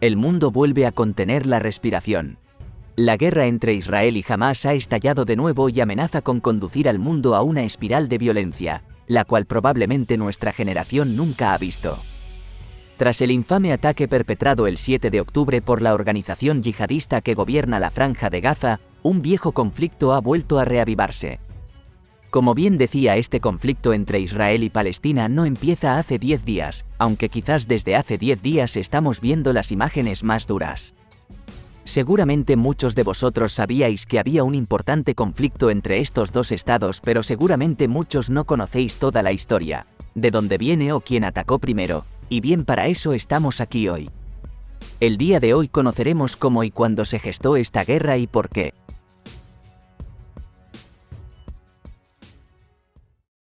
El mundo vuelve a contener la respiración. La guerra entre Israel y Hamás ha estallado de nuevo y amenaza con conducir al mundo a una espiral de violencia, la cual probablemente nuestra generación nunca ha visto. Tras el infame ataque perpetrado el 7 de octubre por la organización yihadista que gobierna la Franja de Gaza, un viejo conflicto ha vuelto a reavivarse. Como bien decía, este conflicto entre Israel y Palestina no empieza hace 10 días, aunque quizás desde hace 10 días estamos viendo las imágenes más duras. Seguramente muchos de vosotros sabíais que había un importante conflicto entre estos dos estados, pero seguramente muchos no conocéis toda la historia, de dónde viene o quién atacó primero, y bien, para eso estamos aquí hoy. El día de hoy conoceremos cómo y cuándo se gestó esta guerra y por qué.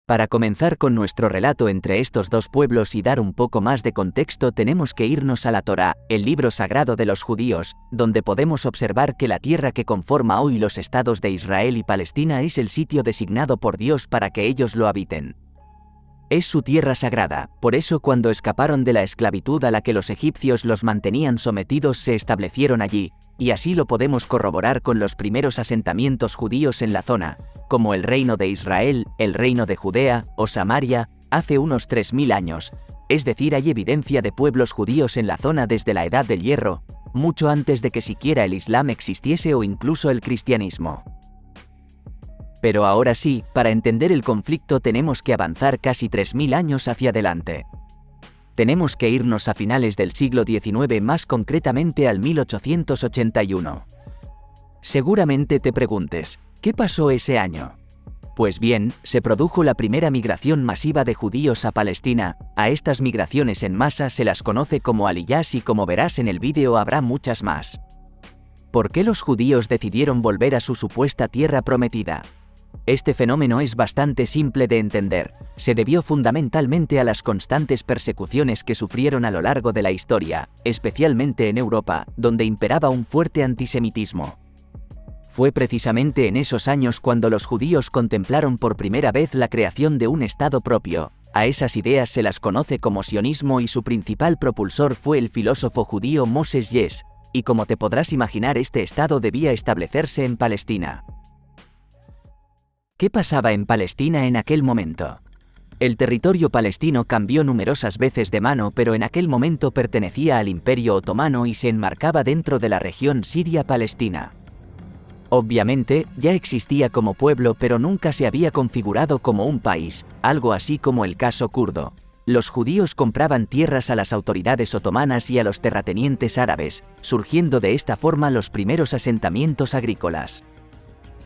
Para comenzar con nuestro relato entre estos dos pueblos y dar un poco más de contexto, tenemos que irnos a la Torá, el libro sagrado de los judíos, donde podemos observar que la tierra que conforma hoy los estados de Israel y Palestina es el sitio designado por Dios para que ellos lo habiten. Es su tierra sagrada, por eso cuando escaparon de la esclavitud a la que los egipcios los mantenían sometidos se establecieron allí, y así lo podemos corroborar con los primeros asentamientos judíos en la zona, como el reino de Israel, el reino de Judea o Samaria, hace unos 3000 años, es decir, hay evidencia de pueblos judíos en la zona desde la Edad del Hierro, mucho antes de que siquiera el Islam existiese o incluso el cristianismo. Pero ahora sí, para entender el conflicto tenemos que avanzar casi 3000 años hacia adelante. Tenemos que irnos a finales del siglo XIX, más concretamente al 1881. Seguramente te preguntes, ¿qué pasó ese año? Pues bien, se produjo la primera migración masiva de judíos a Palestina. A estas migraciones en masa se las conoce como aliyás y como verás en el vídeo habrá muchas más. ¿Por qué los judíos decidieron volver a su supuesta tierra prometida? Este fenómeno es bastante simple de entender, se debió fundamentalmente a las constantes persecuciones que sufrieron a lo largo de la historia, especialmente en Europa, donde imperaba un fuerte antisemitismo. Fue precisamente en esos años cuando los judíos contemplaron por primera vez la creación de un Estado propio. A esas ideas se las conoce como sionismo y su principal propulsor fue el filósofo judío Moses Yes, y como te podrás imaginar, este Estado debía establecerse en Palestina. ¿Qué pasaba en Palestina en aquel momento? El territorio palestino cambió numerosas veces de mano, pero en aquel momento pertenecía al Imperio Otomano y se enmarcaba dentro de la región siria-palestina. Obviamente, ya existía como pueblo, pero nunca se había configurado como un país, algo así como el caso kurdo. Los judíos compraban tierras a las autoridades otomanas y a los terratenientes árabes, surgiendo de esta forma los primeros asentamientos agrícolas.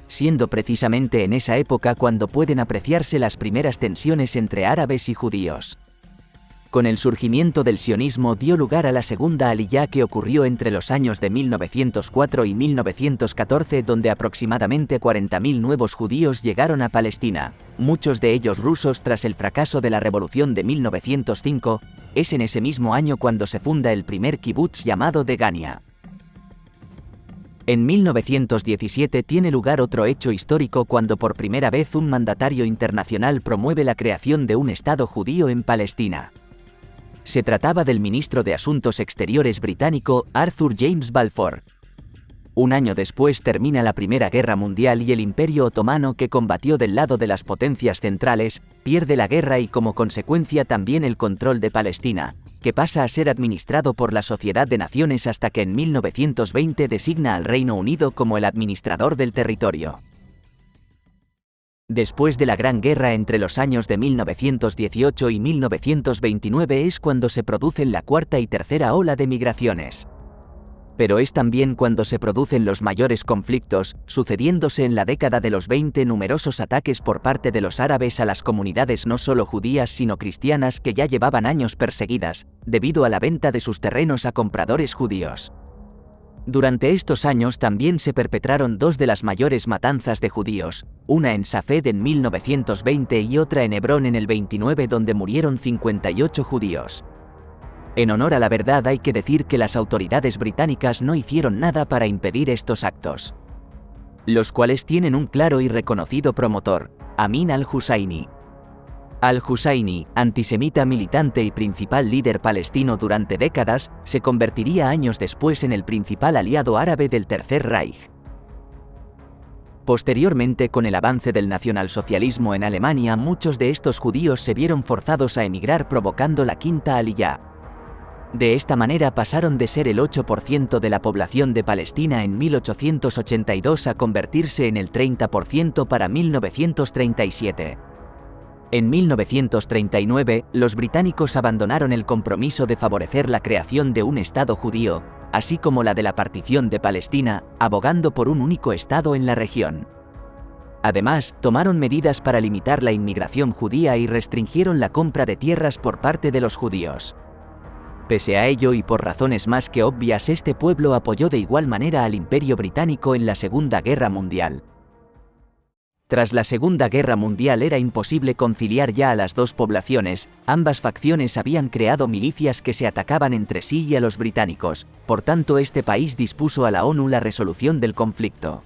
Siendo precisamente en esa época cuando pueden apreciarse las primeras tensiones entre árabes y judíos. Con el surgimiento del sionismo dio lugar a la segunda aliyá, que ocurrió entre los años de 1904 y 1914, donde aproximadamente 40.000 nuevos judíos llegaron a Palestina, muchos de ellos rusos tras el fracaso de la revolución de 1905, es en ese mismo año cuando se funda el primer kibutz llamado Degania. En 1917 tiene lugar otro hecho histórico cuando por primera vez un mandatario internacional promueve la creación de un Estado judío en Palestina. Se trataba del ministro de Asuntos Exteriores británico Arthur James Balfour. Un año después termina la Primera Guerra Mundial y el Imperio Otomano, que combatió del lado de las potencias centrales, pierde la guerra y como consecuencia también el control de Palestina, que pasa a ser administrado por la Sociedad de Naciones hasta que en 1920 designa al Reino Unido como el administrador del territorio. Después de la Gran Guerra entre los años de 1918 y 1929 es cuando se producen la cuarta y tercera ola de migraciones. Pero es también cuando se producen los mayores conflictos, sucediéndose en la década de los 20 numerosos ataques por parte de los árabes a las comunidades no solo judías sino cristianas que ya llevaban años perseguidas, debido a la venta de sus terrenos a compradores judíos. Durante estos años también se perpetraron dos de las mayores matanzas de judíos, una en Safed en 1920 y otra en Hebrón en el 29, donde murieron 58 judíos. En honor a la verdad hay que decir que las autoridades británicas no hicieron nada para impedir estos actos, los cuales tienen un claro y reconocido promotor, Amin al-Husayni. Al-Husayni, antisemita militante y principal líder palestino durante décadas, se convertiría años después en el principal aliado árabe del Tercer Reich. Posteriormente, con el avance del nacionalsocialismo en Alemania, muchos de estos judíos se vieron forzados a emigrar, provocando la Quinta Aliyá. De esta manera pasaron de ser el 8% de la población de Palestina en 1882 a convertirse en el 30% para 1937. En 1939, los británicos abandonaron el compromiso de favorecer la creación de un Estado judío, así como la de la partición de Palestina, abogando por un único Estado en la región. Además, tomaron medidas para limitar la inmigración judía y restringieron la compra de tierras por parte de los judíos. Pese a ello y por razones más que obvias, este pueblo apoyó de igual manera al Imperio Británico en la Segunda Guerra Mundial. Tras la Segunda Guerra Mundial era imposible conciliar ya a las dos poblaciones, ambas facciones habían creado milicias que se atacaban entre sí y a los británicos, por tanto este país dispuso a la ONU la resolución del conflicto.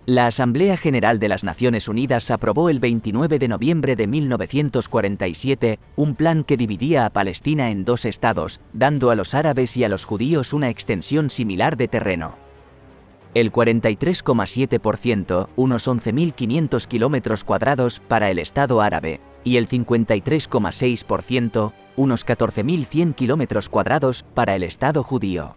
La Asamblea General de las Naciones Unidas aprobó el 29 de noviembre de 1947 un plan que dividía a Palestina en dos estados, dando a los árabes y a los judíos una extensión similar de terreno. El 43,7%, unos 11.500 kilómetros cuadrados, para el Estado árabe, y el 53,6%, unos 14.100 kilómetros cuadrados, para el Estado judío.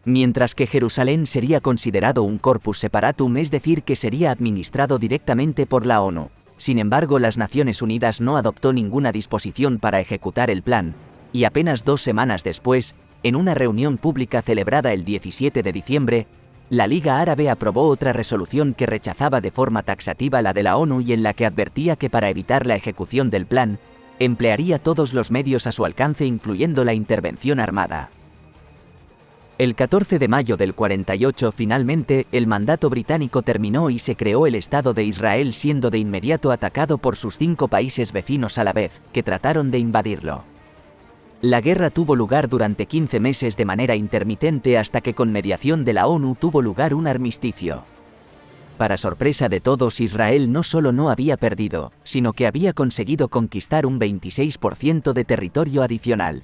Mientras que Jerusalén sería considerado un corpus separatum, es decir, que sería administrado directamente por la ONU. Sin embargo, las Naciones Unidas no adoptó ninguna disposición para ejecutar el plan, y apenas 2 semanas después, en una reunión pública celebrada el 17 de diciembre, la Liga Árabe aprobó otra resolución que rechazaba de forma taxativa la de la ONU y en la que advertía que para evitar la ejecución del plan, emplearía todos los medios a su alcance, incluyendo la intervención armada. El 14 de mayo del 48, finalmente, el mandato británico terminó y se creó el Estado de Israel, siendo de inmediato atacado por sus 5 países vecinos a la vez, que trataron de invadirlo. La guerra tuvo lugar durante 15 meses de manera intermitente hasta que con mediación de la ONU tuvo lugar un armisticio. Para sorpresa de todos, Israel no solo no había perdido, sino que había conseguido conquistar un 26% de territorio adicional.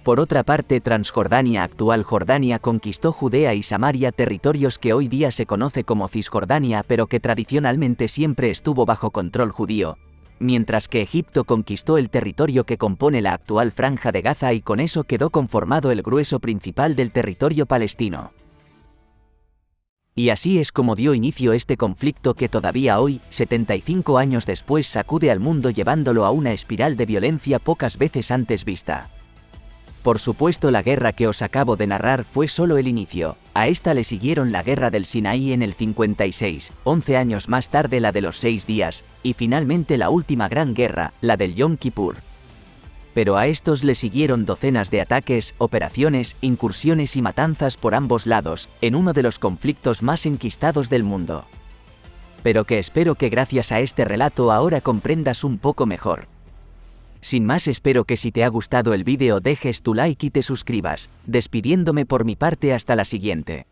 Por otra parte, Transjordania, actual Jordania, conquistó Judea y Samaria, territorios que hoy día se conoce como Cisjordania, pero que tradicionalmente siempre estuvo bajo control judío, mientras que Egipto conquistó el territorio que compone la actual Franja de Gaza y con eso quedó conformado el grueso principal del territorio palestino. Y así es como dio inicio este conflicto que todavía hoy, 75 años después, sacude al mundo llevándolo a una espiral de violencia pocas veces antes vista. Por supuesto, la guerra que os acabo de narrar fue solo el inicio. A esta le siguieron la guerra del Sinaí en el 56, 11 años más tarde la de los 6 días, y finalmente la última gran guerra, la del Yom Kippur. Pero a estos le siguieron docenas de ataques, operaciones, incursiones y matanzas por ambos lados, en uno de los conflictos más enquistados del mundo. Pero que espero que gracias a este relato ahora comprendas un poco mejor. Sin más, espero que si te ha gustado el vídeo dejes tu like y te suscribas, despidiéndome por mi parte hasta la siguiente.